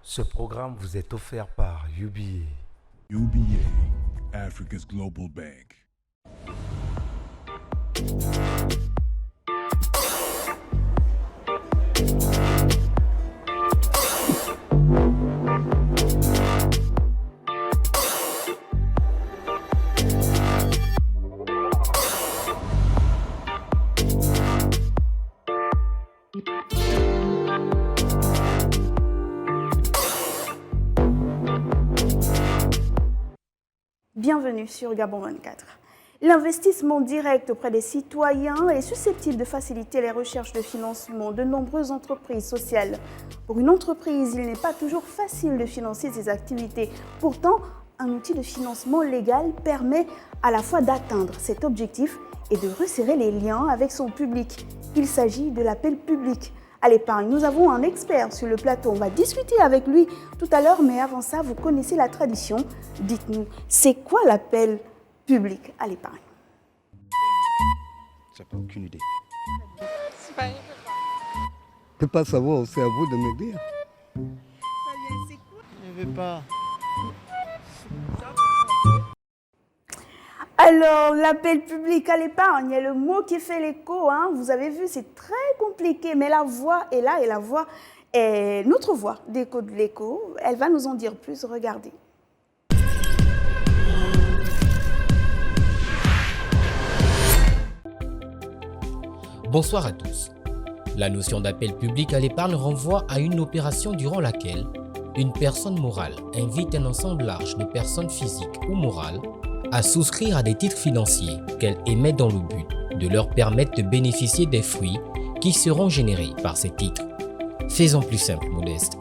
Ce programme vous est offert par UBA. UBA, Africa's Global Bank. Bienvenue sur Gabon 24. L'investissement direct auprès des citoyens est susceptible de faciliter les recherches de financement de nombreuses entreprises sociales. Pour une entreprise, il n'est pas toujours facile de financer ses activités. Pourtant, un outil de financement légal permet à la fois d'atteindre cet objectif et de resserrer les liens avec son public. Il s'agit de l'appel public à l'épargne. Nous avons un expert sur le plateau. On va discuter avec lui tout à l'heure, mais avant ça, vous connaissez la tradition. Dites-nous, c'est quoi l'appel public à l'épargne? J'ai pas aucune idée. Je Je peux pas savoir, c'est à vous de me dire. ne veux pas. Alors, l'appel public à l'épargne est le mot qui fait l'écho. Vous avez vu, c'est très compliqué, mais la voix est là et la voix est notre voix d'écho de l'écho. Elle va nous en dire plus. Regardez. Bonsoir à tous. La notion d'appel public à l'épargne renvoie à une opération durant laquelle une personne morale invite un ensemble large de personnes physiques ou morales à souscrire à des titres financiers qu'elle émet dans le but de leur permettre de bénéficier des fruits qui seront générés par ces titres. Faisons plus simple, Modeste.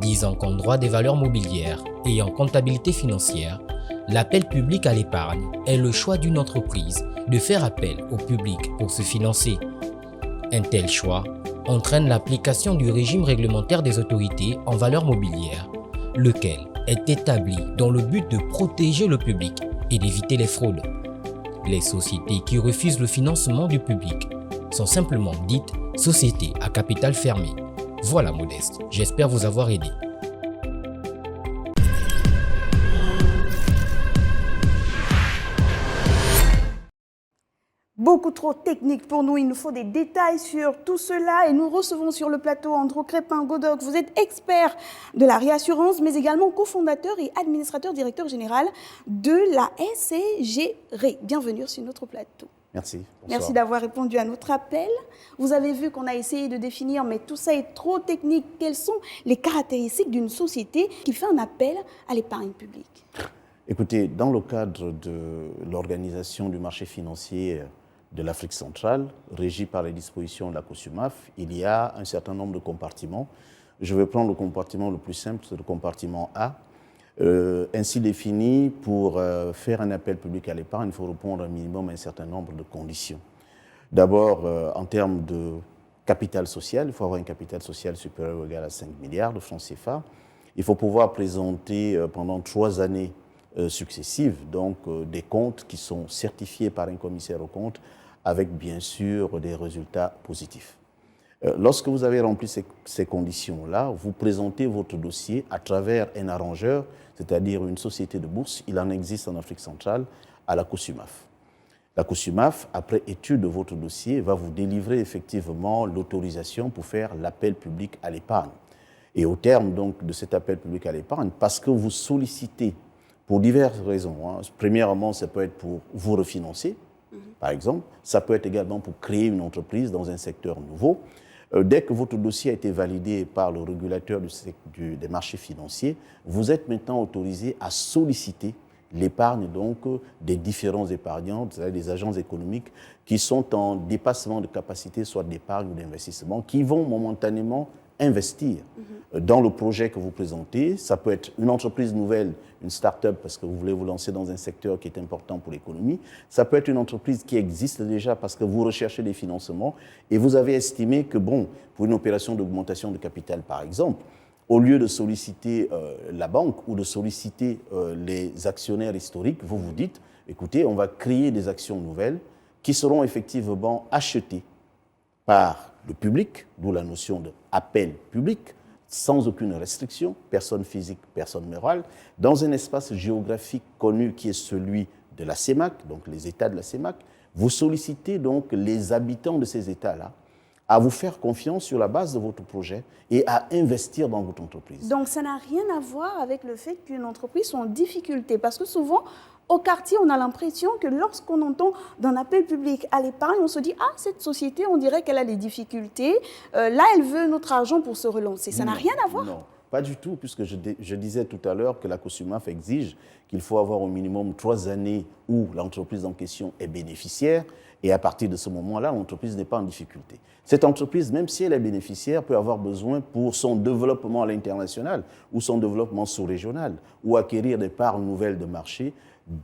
Disant qu'en droit des valeurs mobilières et en comptabilité financière, l'appel public à l'épargne est le choix d'une entreprise de faire appel au public pour se financer. Un tel choix entraîne l'application du régime réglementaire des autorités en valeurs mobilières, lequel est établi dans le but de protéger le public et d'éviter les fraudes. Les sociétés qui refusent le financement du public sont simplement dites sociétés à capital fermé. Voilà, Modeste, j'espère vous avoir aidé. Beaucoup trop technique pour nous, il nous faut des détails sur tout cela et nous recevons sur le plateau Andrew Crépin-Godoc. Vous êtes expert de la réassurance, mais également cofondateur et administrateur directeur général de la SCG Ré. Bienvenue sur notre plateau. Merci. Bonsoir. Merci d'avoir répondu à notre appel. Vous avez vu qu'on a essayé de définir, mais tout ça est trop technique. Quelles sont les caractéristiques d'une société qui fait un appel à l'épargne publique? Écoutez, dans le cadre de l'organisation du marché financier de l'Afrique centrale, régie par les dispositions de la COSUMAF, il y a un certain nombre de compartiments. Je vais prendre le compartiment le plus simple, c'est le compartiment A. Ainsi défini, pour faire un appel public à l'épargne, il faut répondre un minimum à un certain nombre de conditions. D'abord, en termes de capital social, il faut avoir un capital social supérieur ou égal à 5 milliards de francs CFA. Il faut pouvoir présenter pendant 3 années successives donc, des comptes qui sont certifiés par un commissaire aux comptes avec bien sûr des résultats positifs. Lorsque vous avez rempli ces conditions-là, vous présentez votre dossier à travers un arrangeur, c'est-à-dire une société de bourse. Il en existe en Afrique centrale, à la COSUMAF. La COSUMAF, après étude de votre dossier, va vous délivrer effectivement l'autorisation pour faire l'appel public à l'épargne. Et au terme donc, de cet appel public à l'épargne, parce que vous sollicitez pour diverses raisons. Premièrement, ça peut être pour vous refinancer, par exemple. Ça peut être également pour créer une entreprise dans un secteur nouveau. Dès que votre dossier a été validé par le régulateur des marchés financiers, vous êtes maintenant autorisé à solliciter l'épargne donc des différents épargnants, c'est-à-dire des agents économiques qui sont en dépassement de capacité, soit d'épargne ou d'investissement, qui vont momentanément investir dans le projet que vous présentez. Ça peut être une entreprise nouvelle, une start-up, parce que vous voulez vous lancer dans un secteur qui est important pour l'économie. Ça peut être une entreprise qui existe déjà parce que vous recherchez des financements et vous avez estimé que, bon, pour une opération d'augmentation de capital, par exemple, au lieu de solliciter la banque ou de solliciter les actionnaires historiques, vous vous dites, écoutez, on va créer des actions nouvelles qui seront effectivement achetées par le public, d'où la notion d'appel public, sans aucune restriction, personne physique, personne morale, dans un espace géographique connu qui est celui de la CEMAC, donc les États de la CEMAC. Vous sollicitez donc les habitants de ces États-là à vous faire confiance sur la base de votre projet et à investir dans votre entreprise. Donc ça n'a rien à voir avec le fait qu'une entreprise soit en difficulté, parce que souvent, au quartier, on a l'impression que lorsqu'on entend d'un appel public à l'épargne, on se dit « Ah, cette société, on dirait qu'elle a des difficultés. Là, elle veut notre argent pour se relancer. » Ça n'a rien à voir. Non, pas du tout, puisque je disais tout à l'heure que la COSUMAF exige qu'il faut avoir au minimum 3 années où l'entreprise en question est bénéficiaire, et à partir de ce moment-là, l'entreprise n'est pas en difficulté. Cette entreprise, même si elle est bénéficiaire, peut avoir besoin pour son développement à l'international ou son développement sous-régional ou acquérir des parts nouvelles de marché,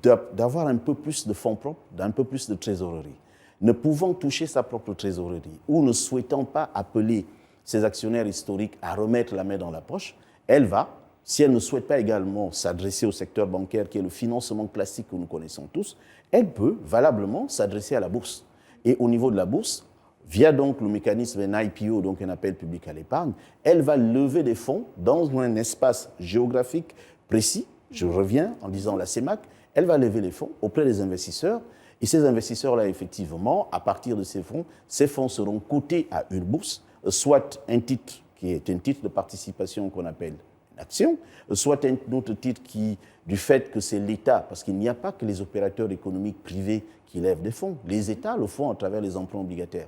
d'avoir un peu plus de fonds propres, d'un peu plus de trésorerie. Ne pouvant toucher sa propre trésorerie ou ne souhaitant pas appeler ses actionnaires historiques à remettre la main dans la poche, elle va, si elle ne souhaite pas également s'adresser au secteur bancaire qui est le financement classique que nous connaissons tous, elle peut valablement s'adresser à la bourse. Et au niveau de la bourse, via donc le mécanisme d'un IPO, donc un appel public à l'épargne, elle va lever des fonds dans un espace géographique précis. Je reviens en disant la CEMAC, elle va lever les fonds auprès des investisseurs. Et ces investisseurs-là, effectivement, à partir de ces fonds seront cotés à une bourse, soit un titre qui est un titre de participation qu'on appelle une action, soit un autre titre qui, du fait que c'est l'État, parce qu'il n'y a pas que les opérateurs économiques privés qui lèvent des fonds, les États le font à travers les emprunts obligataires.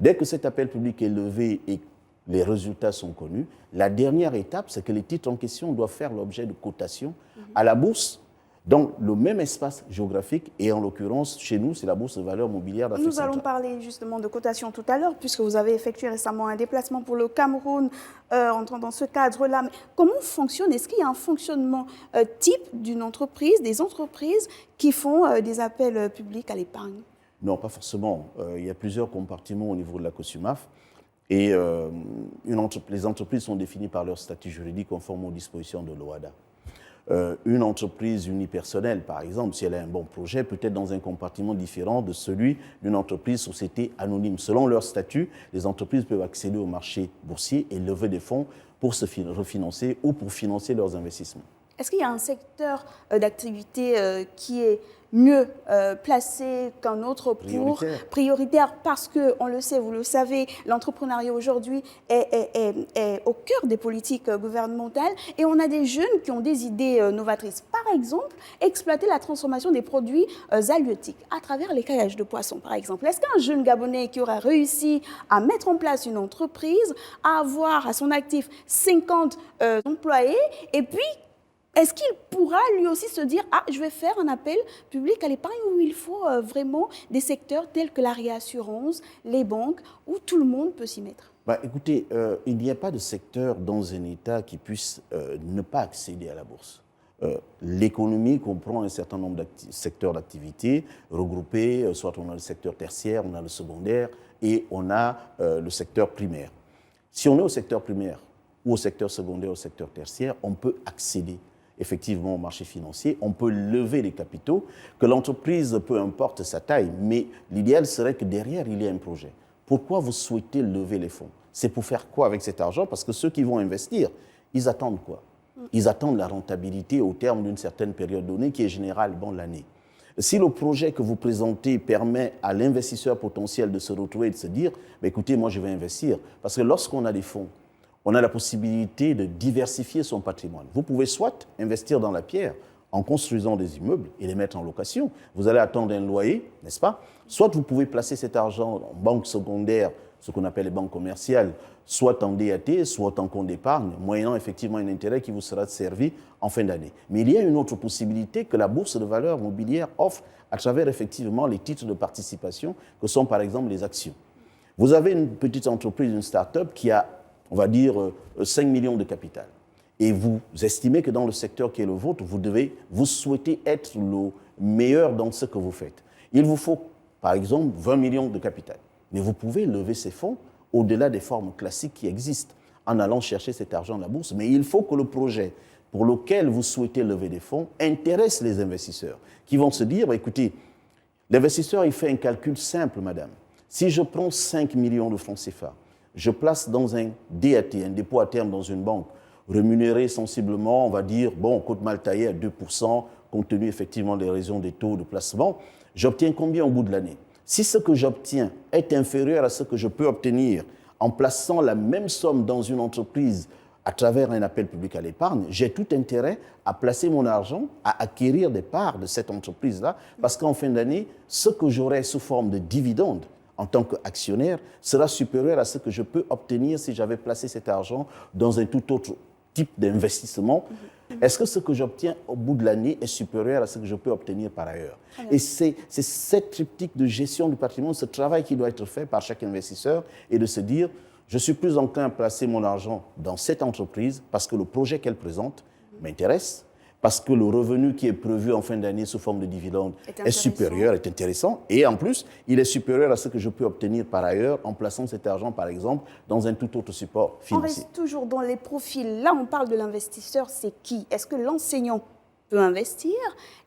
Dès que cet appel public est levé et les résultats sont connus, la dernière étape, c'est que les titres en question doivent faire l'objet de cotation à la bourse, dans le même espace géographique, et en l'occurrence, chez nous, c'est la Bourse de valeurs mobilières d'Afrique centrale. Nous allons parler justement de cotation tout à l'heure, puisque vous avez effectué récemment un déplacement pour le Cameroun, entrant dans ce cadre-là. Mais comment fonctionne? Est-ce qu'il y a un fonctionnement type d'une entreprise, des entreprises qui font des appels publics à l'épargne? Non, pas forcément. Il y a plusieurs compartiments au niveau de la COSUMAF. Et les entreprises sont définies par leur statut juridique conforme aux dispositions de l'OHADA. Une entreprise unipersonnelle, par exemple, si elle a un bon projet, peut être dans un compartiment différent de celui d'une entreprise société anonyme. Selon leur statut, les entreprises peuvent accéder au marché boursier et lever des fonds pour se refinancer ou pour financer leurs investissements. Est-ce qu'il y a un secteur d'activité qui est mieux placé qu'un autre pour prioritaire, parce que, on le sait, vous le savez, l'entrepreneuriat aujourd'hui est au cœur des politiques gouvernementales, et on a des jeunes qui ont des idées novatrices. Par exemple, exploiter la transformation des produits halieutiques à travers l'écaillage de poissons, par exemple. Est-ce qu'un jeune Gabonais qui aura réussi à mettre en place une entreprise, à avoir à son actif 50 employés, et puis est-ce qu'il pourra lui aussi se dire « Ah, je vais faire un appel public à l'épargne » où il faut vraiment des secteurs tels que la réassurance, les banques, où tout le monde peut s'y mettre? Écoutez, il n'y a pas de secteur dans un État qui puisse ne pas accéder à la bourse. L'économie comprend un certain nombre de secteurs d'activité regroupés, soit on a le secteur tertiaire, on a le secondaire et on a le secteur primaire. Si on est au secteur primaire ou au secteur secondaire, au secteur tertiaire, on peut accéder effectivement au marché financier, on peut lever les capitaux, que l'entreprise, peu importe sa taille, mais l'idéal serait que derrière, il y ait un projet. Pourquoi vous souhaitez lever les fonds? C'est pour faire quoi avec cet argent? Parce que ceux qui vont investir, ils attendent quoi? Ils attendent la rentabilité au terme d'une certaine période donnée qui est généralement l'année. Si le projet que vous présentez permet à l'investisseur potentiel de se retrouver et de se dire « écoutez, moi je vais investir », parce que lorsqu'on a des fonds, on a la possibilité de diversifier son patrimoine. Vous pouvez soit investir dans la pierre en construisant des immeubles et les mettre en location. Vous allez attendre un loyer, n'est-ce pas? Soit vous pouvez placer cet argent en banque secondaire, ce qu'on appelle les banques commerciales, soit en DAT, soit en compte d'épargne, moyennant effectivement un intérêt qui vous sera servi en fin d'année. Mais il y a une autre possibilité que la Bourse de valeurs mobilières offre à travers effectivement les titres de participation que sont par exemple les actions. Vous avez une petite entreprise, une start-up qui a, on va dire, 5 millions de capital. Et vous estimez que dans le secteur qui est le vôtre, vous souhaitez être le meilleur dans ce que vous faites. Il vous faut, par exemple, 20 millions de capital. Mais vous pouvez lever ces fonds au-delà des formes classiques qui existent en allant chercher cet argent à la bourse. Mais il faut que le projet pour lequel vous souhaitez lever des fonds intéresse les investisseurs qui vont se dire, écoutez, l'investisseur, il fait un calcul simple, madame. Si je prends 5 millions de francs CFA, je place dans un DAT, un dépôt à terme dans une banque, rémunéré sensiblement, on va dire, bon, cote mal taillé à 2%, compte tenu effectivement des raisons des taux de placement, j'obtiens combien au bout de l'année? Si ce que j'obtiens est inférieur à ce que je peux obtenir en plaçant la même somme dans une entreprise à travers un appel public à l'épargne, j'ai tout intérêt à placer mon argent, à acquérir des parts de cette entreprise-là, parce qu'en fin d'année, ce que j'aurai sous forme de dividende en tant qu'actionnaire sera supérieur à ce que je peux obtenir si j'avais placé cet argent dans un tout autre type d'investissement. Est-ce que ce que j'obtiens au bout de l'année est supérieur à ce que je peux obtenir par ailleurs? Et c'est cette triptyque de gestion du patrimoine, ce travail qui doit être fait par chaque investisseur et de se dire, je suis plus enclin à placer mon argent dans cette entreprise parce que le projet qu'elle présente m'intéresse, parce que le revenu qui est prévu en fin d'année sous forme de dividende est supérieur, est intéressant, et en plus, il est supérieur à ce que je peux obtenir par ailleurs en plaçant cet argent, par exemple, dans un tout autre support financier. On reste toujours dans les profils. Là, on parle de l'investisseur, c'est qui? Est-ce que l'enseignant peut investir?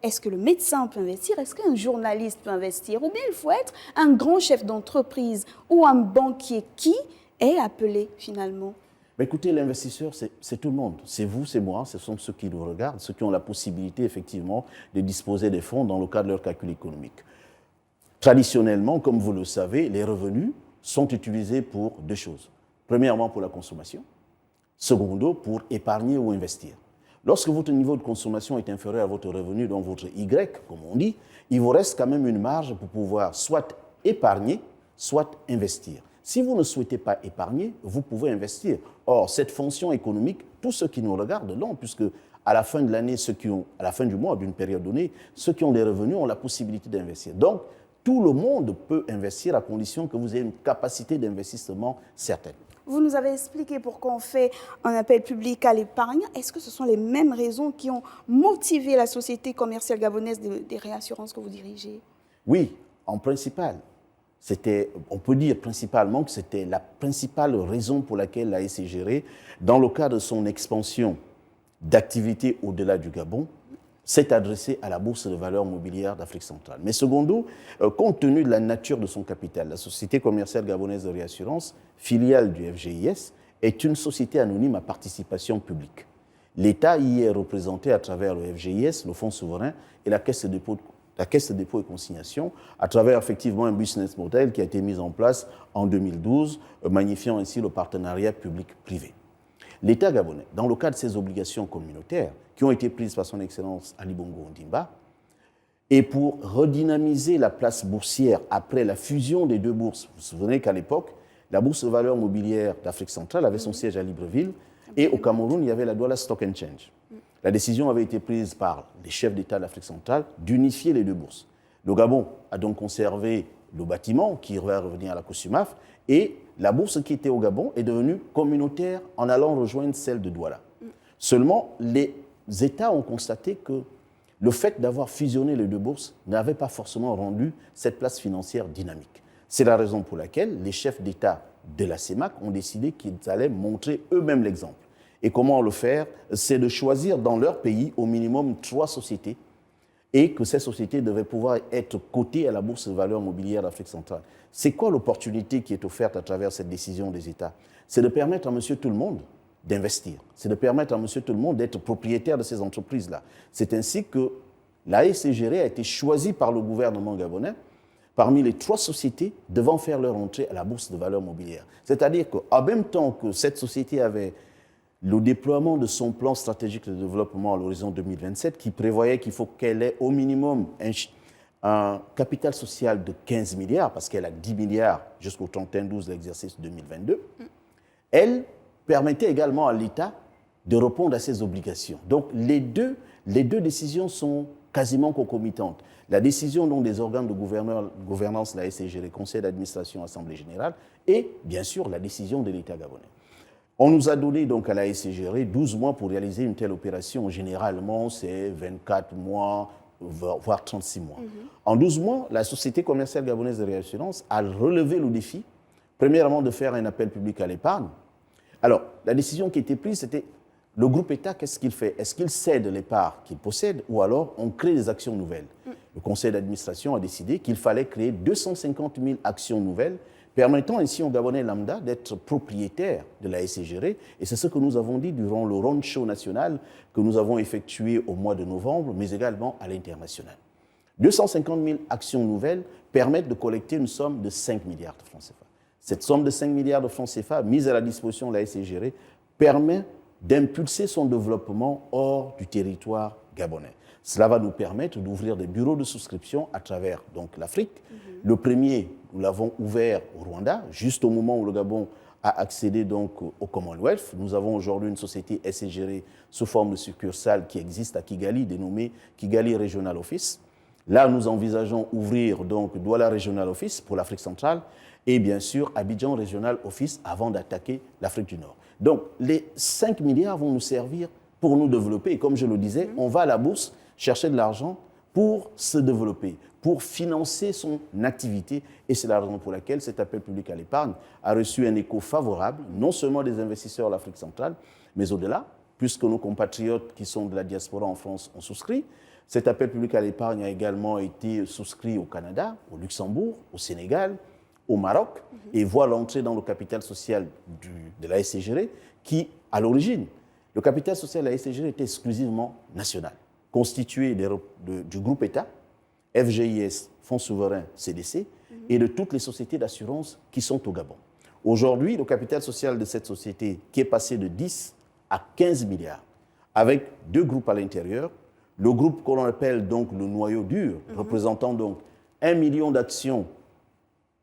Est-ce que le médecin peut investir? Est-ce qu'un journaliste peut investir? Ou bien il faut être un grand chef d'entreprise ou un banquier qui est appelé finalement? Mais écoutez, l'investisseur, c'est tout le monde. C'est vous, c'est moi, ce sont ceux qui nous regardent, ceux qui ont la possibilité, effectivement, de disposer des fonds dans le cadre de leur calcul économique. Traditionnellement, comme vous le savez, les revenus sont utilisés pour deux choses. Premièrement, pour la consommation. Secondo, pour épargner ou investir. Lorsque votre niveau de consommation est inférieur à votre revenu, donc votre Y, comme on dit, il vous reste quand même une marge pour pouvoir soit épargner, soit investir. Si vous ne souhaitez pas épargner, vous pouvez investir. Or, cette fonction économique, tous ceux qui nous regardent l'ont, puisque à la fin de l'année, à la fin du mois, d'une période donnée, ceux qui ont des revenus ont la possibilité d'investir. Donc, tout le monde peut investir à condition que vous ayez une capacité d'investissement certaine. Vous nous avez expliqué pourquoi on fait un appel public à l'épargne. Est-ce que ce sont les mêmes raisons qui ont motivé la société commerciale gabonaise des réassurances que vous dirigez? Oui, en principal. On peut dire principalement que c'était la principale raison pour laquelle la SCGR, dans le cadre de son expansion d'activité au-delà du Gabon, s'est adressée à la Bourse de valeurs mobilières d'Afrique centrale. Mais secondo, compte tenu de la nature de son capital, la Société commerciale gabonaise de réassurance, filiale du FGIS, est une société anonyme à participation publique. L'État y est représenté à travers le FGIS, le Fonds souverain et la Caisse de dépôt et consignation, à travers effectivement un business model qui a été mis en place en 2012, magnifiant ainsi le partenariat public-privé. L'État gabonais, dans le cadre de ses obligations communautaires, qui ont été prises par son Excellence Ali Bongo Ondimba, et pour redynamiser la place boursière après la fusion des deux bourses, vous vous souvenez qu'à l'époque, la Bourse de valeurs mobilières d'Afrique centrale avait son siège à Libreville, et au Cameroun, il y avait la Douala Stock and Change. La décision avait été prise par les chefs d'État d'Afrique centrale d'unifier les deux bourses. Le Gabon a donc conservé le bâtiment qui va revenir à la COSUMAF et la bourse qui était au Gabon est devenue communautaire en allant rejoindre celle de Douala. Seulement, les États ont constaté que le fait d'avoir fusionné les deux bourses n'avait pas forcément rendu cette place financière dynamique. C'est la raison pour laquelle les chefs d'État de la CEMAC ont décidé qu'ils allaient montrer eux-mêmes l'exemple. Et comment le faire? C'est de choisir dans leur pays au minimum 3 sociétés et que ces sociétés devaient pouvoir être cotées à la Bourse de valeurs mobilières d'Afrique centrale. C'est quoi l'opportunité qui est offerte à travers cette décision des États? C'est de permettre à monsieur tout le monde d'investir. C'est de permettre à monsieur tout le monde d'être propriétaire de ces entreprises-là. C'est ainsi que la SCGR a été choisie par le gouvernement gabonais parmi les 3 sociétés devant faire leur entrée à la Bourse de valeurs mobilières. C'est-à-dire qu'en même temps que cette société avait le déploiement de son plan stratégique de développement à l'horizon 2027 qui prévoyait qu'il faut qu'elle ait au minimum un capital social de 15 milliards, parce qu'elle a 10 milliards jusqu'au 31/12 de l'exercice 2022, elle permettait également à l'État de répondre à ses obligations. Donc les deux décisions sont quasiment concomitantes. La décision donc, des organes de gouvernance, la SCGR, le Conseil d'administration, Assemblée générale, et bien sûr la décision de l'État gabonais. On nous a donné donc à la SCGR 12 mois pour réaliser une telle opération. Généralement, c'est 24 mois, voire 36 mois. En 12 mois, la Société commerciale gabonaise de réassurance a relevé le défi, premièrement de faire un appel public à l'épargne. Alors, la décision qui a été prise, c'était le groupe État, qu'est-ce qu'il fait? Est-ce qu'il cède les parts qu'il possède ou alors on crée des actions nouvelles? Le conseil d'administration a décidé qu'il fallait créer 250 000 actions nouvelles permettant ainsi aux Gabonais lambda d'être propriétaires de la SCGR. Et c'est ce que nous avons dit durant le roadshow national que nous avons effectué au mois de novembre, mais également à l'international. 250 000 actions nouvelles permettent de collecter une somme de 5 milliards de francs CFA. Cette somme de 5 milliards de francs CFA mise à la disposition de la SCGR permet d'impulser son développement hors du territoire gabonais. Cela va nous permettre d'ouvrir des bureaux de souscription à travers donc l'Afrique. Le premier, nous l'avons ouvert au Rwanda, juste au moment où le Gabon a accédé donc au Commonwealth. Nous avons aujourd'hui une société SCGR sous forme de succursale qui existe à Kigali, dénommée Kigali Regional Office. Là, nous envisageons ouvrir donc Douala Regional Office pour l'Afrique centrale et bien sûr Abidjan Regional Office avant d'attaquer l'Afrique du Nord. Donc, les 5 milliards vont nous servir pour nous développer. Et comme je le disais, on va à la bourse chercher de l'argent pour se développer, pour financer son activité. Et c'est la raison pour laquelle cet appel public à l'épargne a reçu un écho favorable, non seulement des investisseurs de l'Afrique centrale, mais au-delà, puisque nos compatriotes qui sont de la diaspora en France ont souscrit. Cet appel public à l'épargne a également été souscrit au Canada, au Luxembourg, au Sénégal, au Maroc, et voit l'entrée dans le capital social de la SCGR qui, à l'origine, le capital social de la SCGR était exclusivement national, constitué du groupe État, FGIS, Fonds souverain CDC, et de toutes les sociétés d'assurance qui sont au Gabon. Aujourd'hui, le capital social de cette société qui est passé de 10 à 15 milliards, avec 2 groupes à l'intérieur, le groupe qu'on appelle donc le noyau dur, représentant donc 1 million d'actions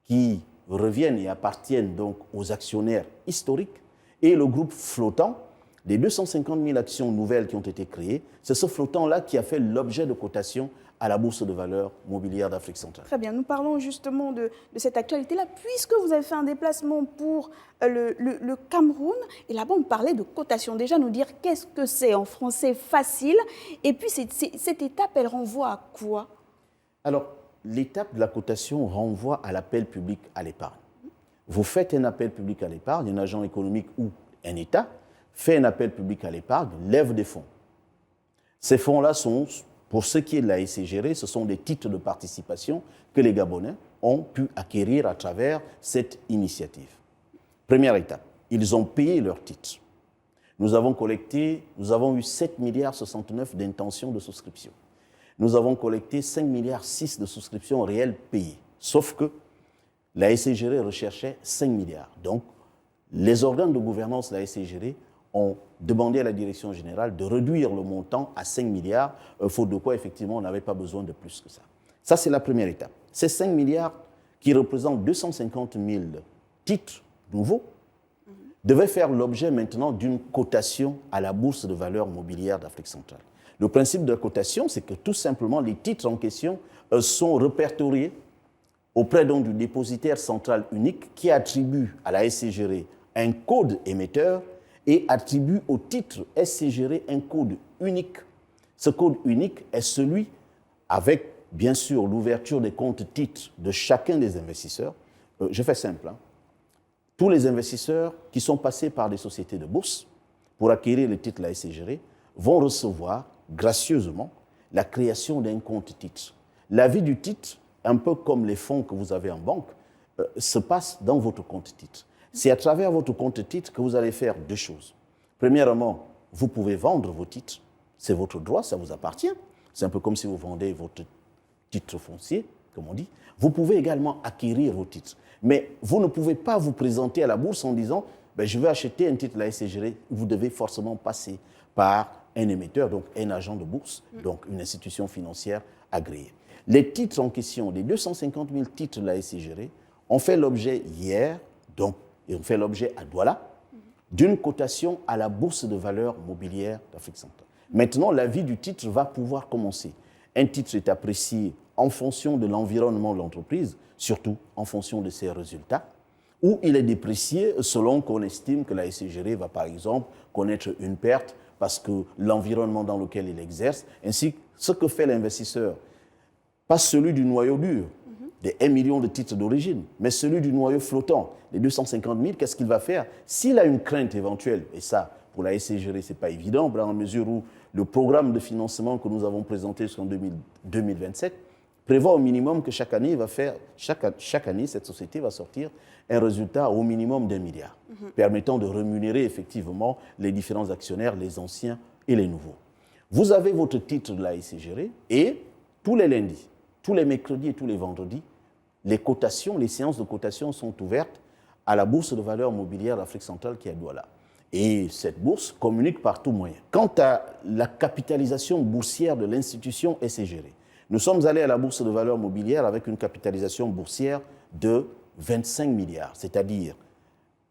qui reviennent et appartiennent donc aux actionnaires historiques, et le groupe flottant, les 250 000 actions nouvelles qui ont été créées, c'est ce flottant-là qui a fait l'objet de cotation à la Bourse de valeurs mobilières d'Afrique centrale. Très bien, nous parlons justement de cette actualité-là, puisque vous avez fait un déplacement pour le Cameroun, et là-bas on parlait de cotation. Déjà, nous dire qu'est-ce que c'est en français facile, et puis cette étape, elle renvoie à quoi? Alors, l'étape de la cotation renvoie à l'appel public à l'épargne. Vous faites un appel public à l'épargne, un agent économique ou un État fait un appel public à l'épargne, lève des fonds. Ces fonds-là sont, pour ce qui est de la SCGR, ce sont des titres de participation que les Gabonais ont pu acquérir à travers cette initiative. Première étape, ils ont payé leurs titres. Nous avons eu 7 milliards 69 d'intentions de souscription. Nous avons collecté 5 milliards 6 de souscriptions réelles payées. Sauf que la SCGR recherchait 5 milliards. Donc, les organes de gouvernance de la SCGR ont demandé à la direction générale de réduire le montant à 5 milliards, faute de quoi, effectivement, on n'avait pas besoin de plus que ça. Ça, c'est la première étape. Ces 5 milliards, qui représentent 250 000 titres nouveaux, devaient faire l'objet maintenant d'une cotation à la Bourse de valeurs mobilières d'Afrique centrale. Le principe de la cotation, c'est que tout simplement, les titres en question sont répertoriés auprès donc, du dépositaire central unique qui attribue à la SCGR un code émetteur et attribue au titre SCGR un code unique. Ce code unique est celui avec, bien sûr, l'ouverture des comptes titres de chacun des investisseurs. Je fais simple. Tous les investisseurs qui sont passés par des sociétés de bourse pour acquérir les titres de la SCGR vont recevoir gracieusement la création d'un compte titre. La vie du titre, un peu comme les fonds que vous avez en banque, se passe dans votre compte titre. C'est à travers votre compte titre que vous allez faire 2 choses. Premièrement, vous pouvez vendre vos titres. C'est votre droit, ça vous appartient. C'est un peu comme si vous vendez votre titre foncier, comme on dit. Vous pouvez également acquérir vos titres. Mais vous ne pouvez pas vous présenter à la bourse en disant je vais acheter un titre de la SCGR. Vous devez forcément passer par un émetteur, donc un agent de bourse, donc une institution financière agréée. Les titres en question, les 250 000 titres de la SCGR, ont fait l'objet hier, donc ils ont fait l'objet à Douala, d'une cotation à la Bourse de valeurs mobilières d'Afrique centrale. Maintenant, la vie du titre va pouvoir commencer. Un titre est apprécié en fonction de l'environnement de l'entreprise, surtout en fonction de ses résultats, ou il est déprécié selon qu'on estime que la SCGR va par exemple connaître une perte parce que l'environnement dans lequel il exerce, ainsi que ce que fait l'investisseur, pas celui du noyau dur, des 1 million de titres d'origine, mais celui du noyau flottant, les 250 000, qu'est-ce qu'il va faire? S'il a une crainte éventuelle, et ça, pour la SCGR, ce n'est pas évident, dans la mesure où le programme de financement que nous avons présenté jusqu'en 2027 prévoit au minimum que chaque année, cette société va sortir un résultat au minimum d'1 milliard, permettant de rémunérer effectivement les différents actionnaires, les anciens et les nouveaux. Vous avez votre titre de la SCGR et tous les lundis, tous les mercredis et tous les vendredis, les séances de cotation sont ouvertes à la Bourse de valeurs mobilières d'Afrique centrale qui est à Douala. Et cette bourse communique par tout moyen. Quant à la capitalisation boursière de l'institution SCGR, nous sommes allés à la Bourse de valeurs mobilières avec une capitalisation boursière de 25 milliards, c'est-à-dire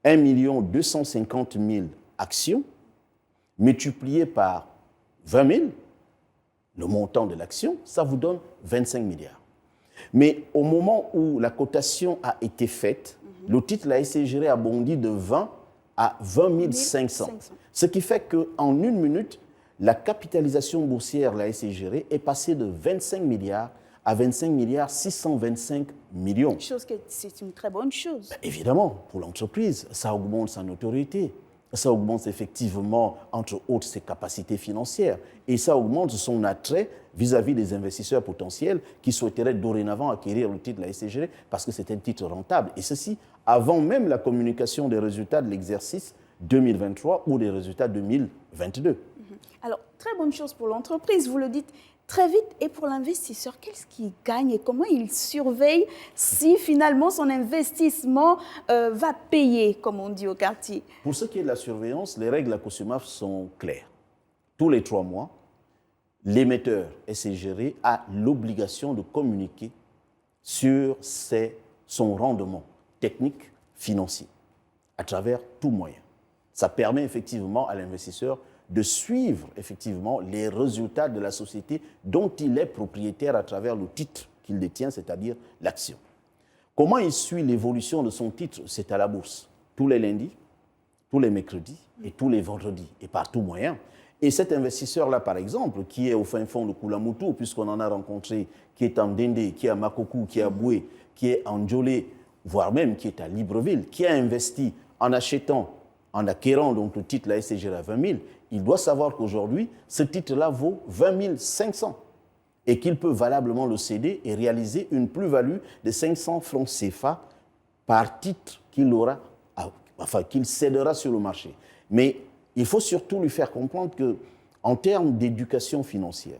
1 250 000 actions multipliées par 20 000, le montant de l'action, ça vous donne 25 milliards. Mais au moment où la cotation a été faite, le titre de la SCGR a bondi de 20 à 20 500. Ce qui fait qu'en une minute, la capitalisation boursière de la SCGR est passée de 25 milliards à 25 milliards 625 millions. C'est une très bonne chose. Évidemment, pour l'entreprise, ça augmente sa notoriété. Ça augmente effectivement, entre autres, ses capacités financières. Et ça augmente son attrait vis-à-vis des investisseurs potentiels qui souhaiteraient dorénavant acquérir le titre de la SCGR parce que c'est un titre rentable. Et ceci avant même la communication des résultats de l'exercice 2023 ou des résultats 2022. Alors, très bonne chose pour l'entreprise, vous le dites très vite. Et pour l'investisseur, qu'est-ce qu'il gagne et comment il surveille si finalement son investissement va payer, comme on dit au quartier? Pour ce qui est de la surveillance, les règles de la COSUMAF sont claires. Tous les 3 mois, l'émetteur SCGR a l'obligation de communiquer sur son rendement technique, financier, à travers tout moyen. Ça permet effectivement à l'investisseur de suivre effectivement les résultats de la société dont il est propriétaire à travers le titre qu'il détient, c'est-à-dire l'action. Comment il suit l'évolution de son titre? C'est à la bourse, tous les lundis, tous les mercredis et tous les vendredis, et par tout moyen. Et cet investisseur-là, par exemple, qui est au fin fond de Koulamoutou, puisqu'on en a rencontré, qui est en Dendé, qui est à Makokou, qui est à Boué, qui est en Djolé, voire même qui est à Libreville, qui a investi en en acquérant donc le titre de la SCGR à 20 000, il doit savoir qu'aujourd'hui, ce titre-là vaut 20 500 et qu'il peut valablement le céder et réaliser une plus-value de 500 francs CFA par titre qu'il cédera sur le marché. Mais il faut surtout lui faire comprendre qu'en termes d'éducation financière,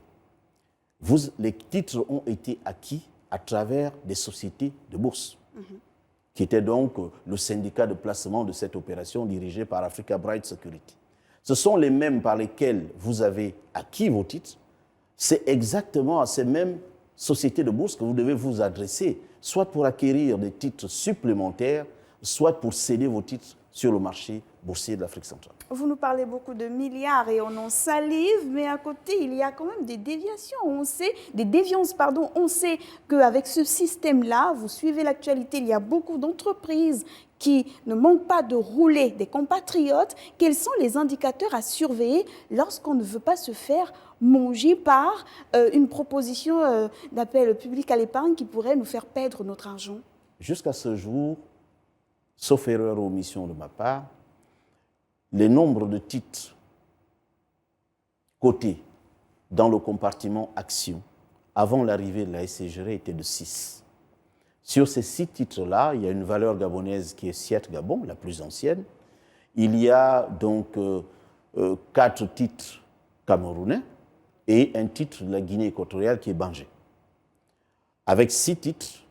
les titres ont été acquis à travers des sociétés de bourse, qui était donc le syndicat de placement de cette opération dirigé par Africa Bright Security. Ce sont les mêmes par lesquels vous avez acquis vos titres. C'est exactement à ces mêmes sociétés de bourse que vous devez vous adresser, soit pour acquérir des titres supplémentaires, soit pour céder vos titres sur le marché boursier de l'Afrique centrale. Vous nous parlez beaucoup de milliards et on en salive, mais à côté, il y a quand même des déviations. On sait qu'avec ce système-là, vous suivez l'actualité, il y a beaucoup d'entreprises qui ne manquent pas de rouler des compatriotes. Quels sont les indicateurs à surveiller lorsqu'on ne veut pas se faire manger par une proposition d'appel public à l'épargne qui pourrait nous faire perdre notre argent? Jusqu'à ce jour, sauf erreur ou omission de ma part, le nombre de titres cotés dans le compartiment actions avant l'arrivée de la SCGR était de 6. Sur ces 6 titres-là, il y a une valeur gabonaise qui est Siet Gabon, la plus ancienne. Il y a donc 4 titres camerounais et un titre de la Guinée équatoriale qui est Bangé. Avec 6 titres,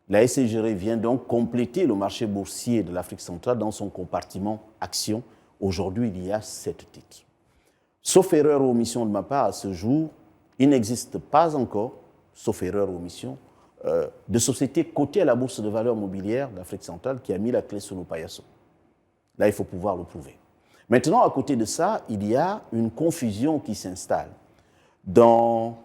la SCGR vient donc compléter le marché boursier de l'Afrique centrale dans son compartiment actions. Aujourd'hui, il y a 7 titres. Sauf erreur ou omission de ma part, à ce jour, il n'existe pas encore, sauf erreur ou omission, de société cotée à la Bourse de valeurs mobilières d'Afrique centrale qui a mis la clé sur le paillasson. Là, il faut pouvoir le prouver. Maintenant, à côté de ça, il y a une confusion qui s'installe dans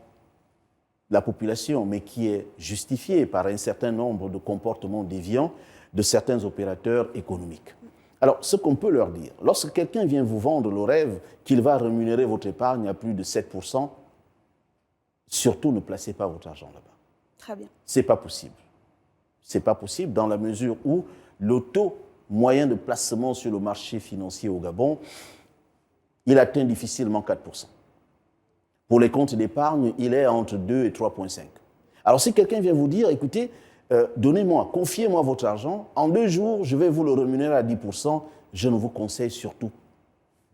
la population, mais qui est justifiée par un certain nombre de comportements déviants de certains opérateurs économiques. Alors, ce qu'on peut leur dire, lorsque quelqu'un vient vous vendre le rêve qu'il va rémunérer votre épargne à plus de 7%, surtout ne placez pas votre argent là-bas. Très bien. Ce n'est pas possible. Ce n'est pas possible dans la mesure où le taux moyen de placement sur le marché financier au Gabon, il atteint difficilement 4%. Pour les comptes d'épargne, il est entre 2 et 3,5%. Alors si quelqu'un vient vous dire, écoutez, donnez-moi, confiez-moi votre argent, en 2 jours, je vais vous le rémunérer à 10%, je ne vous conseille surtout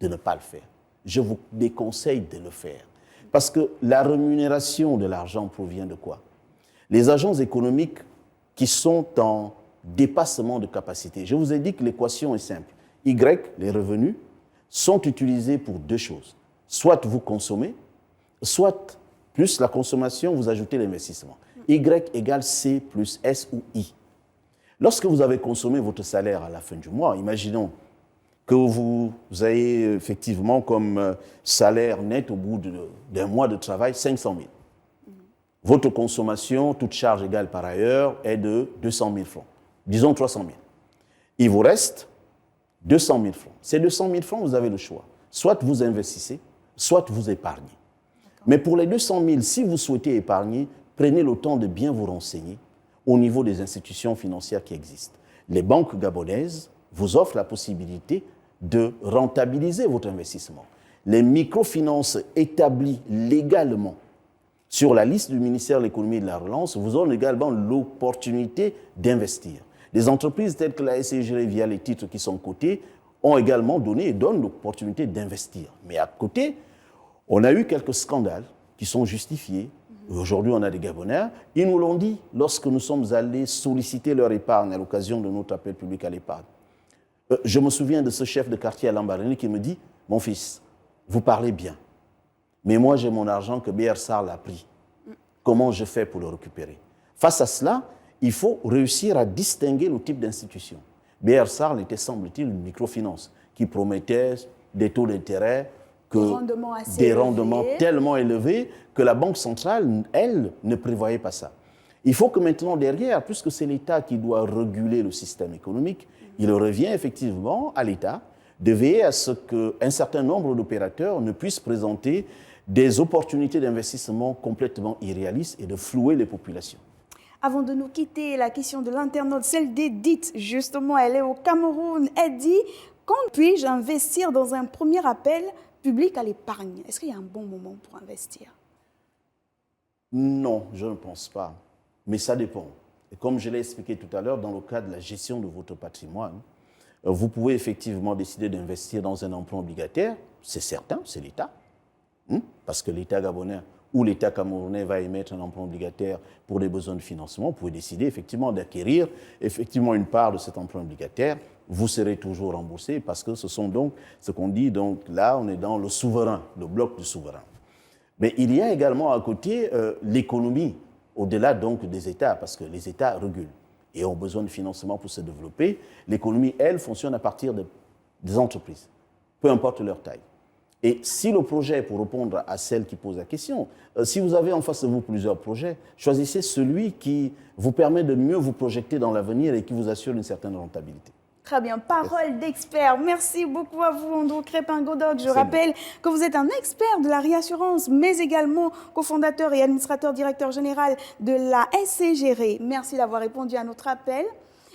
de ne pas le faire. Je vous déconseille de le faire. Parce que la rémunération de l'argent provient de quoi? Les agents économiques qui sont en dépassement de capacité. Je vous ai dit que l'équation est simple. Y, les revenus, sont utilisés pour 2 choses. Soit vous consommez, soit plus la consommation, vous ajoutez l'investissement. Y égale C plus S ou I. Lorsque vous avez consommé votre salaire à la fin du mois, imaginons que vous avez effectivement comme salaire net au bout d'un mois de travail 500 000. Votre consommation, toute charge égale par ailleurs, est de 200 000 francs. Disons 300 000. Il vous reste 200 000 francs. Ces 200 000 francs, vous avez le choix. Soit vous investissez, soit vous épargnez. Mais pour les 200 000, si vous souhaitez épargner, prenez le temps de bien vous renseigner au niveau des institutions financières qui existent. Les banques gabonaises vous offrent la possibilité de rentabiliser votre investissement. Les microfinances établies légalement sur la liste du ministère de l'économie et de la relance vous donnent également l'opportunité d'investir. Des entreprises telles que la SCGR via les titres qui sont cotés ont également donné et donnent l'opportunité d'investir. Mais à côté, on a eu quelques scandales qui sont justifiés. Aujourd'hui, on a des Gabonais. Ils nous l'ont dit lorsque nous sommes allés solliciter leur épargne à l'occasion de notre appel public à l'épargne. Je me souviens de ce chef de quartier à Lambaréné qui me dit « Mon fils, vous parlez bien, mais moi j'ai mon argent que BR Sarr l'a pris. Comment je fais pour le récupérer ?» Face à cela, il faut réussir à distinguer le type d'institution. BR Sarr était, semble-t-il, une microfinance qui promettait des taux d'intérêt, des rendements tellement élevés que la Banque centrale, elle, ne prévoyait pas ça. Il faut que maintenant, derrière, puisque c'est l'État qui doit réguler le système économique, il revient effectivement à l'État de veiller à ce qu'un certain nombre d'opérateurs ne puissent présenter des opportunités d'investissement complètement irréalistes et de flouer les populations. Avant de nous quitter, la question de l'internaute, celle d'Edith, justement, elle est au Cameroun. Elle dit, quand puis-je investir dans un premier appel public à l'épargne? Est-ce qu'il y a un bon moment pour investir? Non, je ne pense pas. Mais ça dépend. Et comme je l'ai expliqué tout à l'heure, dans le cadre de la gestion de votre patrimoine, vous pouvez effectivement décider d'investir dans un emprunt obligataire. C'est certain, c'est l'État. Parce que l'État gabonais ou l'État camerounais va émettre un emprunt obligataire pour des besoins de financement. Vous pouvez décider effectivement d'acquérir effectivement une part de cet emprunt obligataire. Vous serez toujours remboursé parce que ce sont donc ce qu'on dit. Donc là, on est dans le souverain, le bloc du souverain. Mais il y a également à côté l'économie, au-delà donc des États, parce que les États régulent et ont besoin de financement pour se développer. L'économie, elle, fonctionne à partir des entreprises, peu importe leur taille. Et si le projet, pour répondre à celle qui pose la question, si vous avez en face de vous plusieurs projets, choisissez celui qui vous permet de mieux vous projeter dans l'avenir et qui vous assure une certaine rentabilité. Très bien, parole d'expert. Merci beaucoup à vous, Andrew Crépin-Godoc. Je rappelle que vous êtes un expert de la réassurance, mais également cofondateur et administrateur directeur général de la SCGR. Merci d'avoir répondu à notre appel.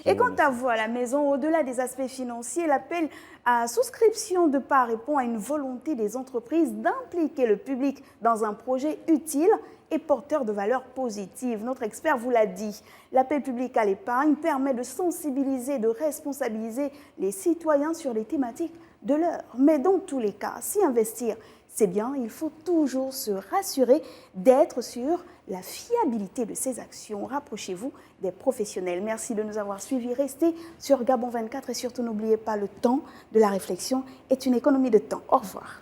Et quant à vous à la maison, au-delà des aspects financiers, l'appel à souscription de part répond à une volonté des entreprises d'impliquer le public dans un projet utile et porteur de valeurs positives. Notre expert vous l'a dit, l'appel public à l'épargne permet de sensibiliser, de responsabiliser les citoyens sur les thématiques de l'heure. Mais dans tous les cas, si investir, c'est bien, il faut toujours se rassurer d'être sur la fiabilité de ces actions. Rapprochez-vous des professionnels. Merci de nous avoir suivis. Restez sur Gabon 24 et surtout n'oubliez pas, le temps de la réflexion est une économie de temps. Au revoir.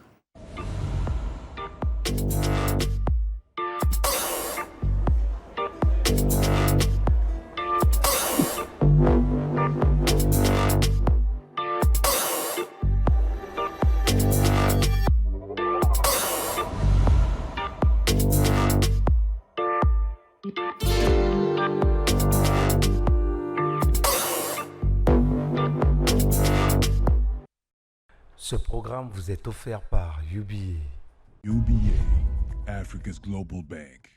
Ce programme vous est offert par UBA. UBA, Africa's Global Bank.